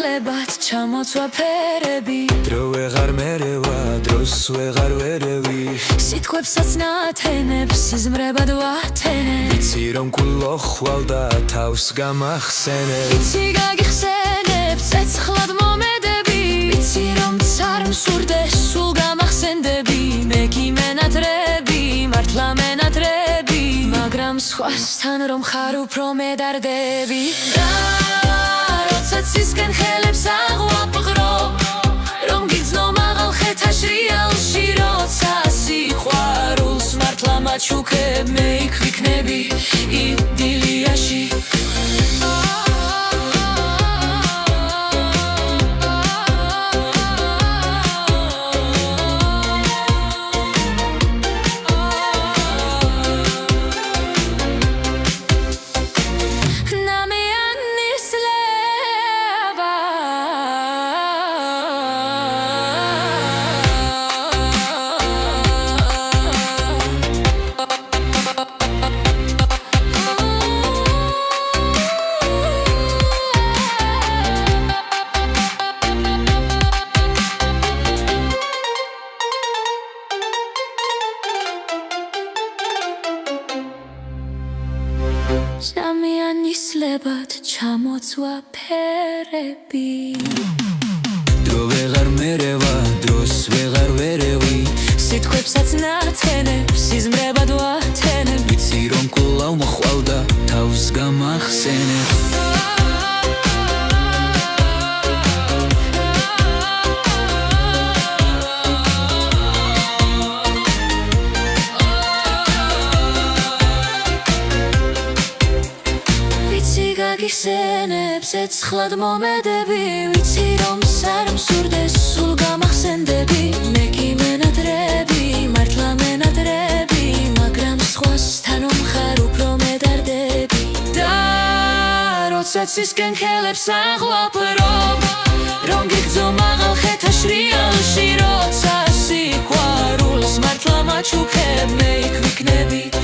ისლებად ჩამოცვა ფერები დრო ვეღარ მერევა დროს ვეღარ ვერევი სიტყვებსაც ნათენებს სიზმრებად ვათენებ ვიცი რომ გულოხვალ და თავს გამახსენებ ვიცი გაგიხსენებ ცეცხლად მომედები ვიცი რომ ცარ მსურდეს სულ გამახსენდები მე გიმენატრები მართლა მენატრები მაგრამ სხვასთან რომ ხარ უფრო მედარდები როცა ცისკენ ხელებს აღვაპყრო რომ გიგზნო მაღალ ხეთაში რეალში როცა სიყვარულს მართლა მაჩუქებ მე იქ ვიქნები იდილიაში ჟამიან ისლებად ჩამოცვა ფერები დრო ვეღარ მერევა დროს ვეღარ ვერევი სიტყვებსაც ნათენებს სიზმრებად ვათენებ ვიცი რომ კვლავ მოხვალ და თავს გამახსენებ გაგიხსენებ ცეცხლად მომედები ვიცი რომ სარ მსურდეს სულ გამახსენდები მე გიმენატრები მართლა მენატრები მაგრამ სხვასთან რომ ხარ უფრო მედარდები და როცა ცისკენ ხელებს აღვაპრობ რომ გიგზო მაღალ ხეთაში რეალში როცა სიყვარულს მართლა მაჩუქებ მე იქ ვიქნები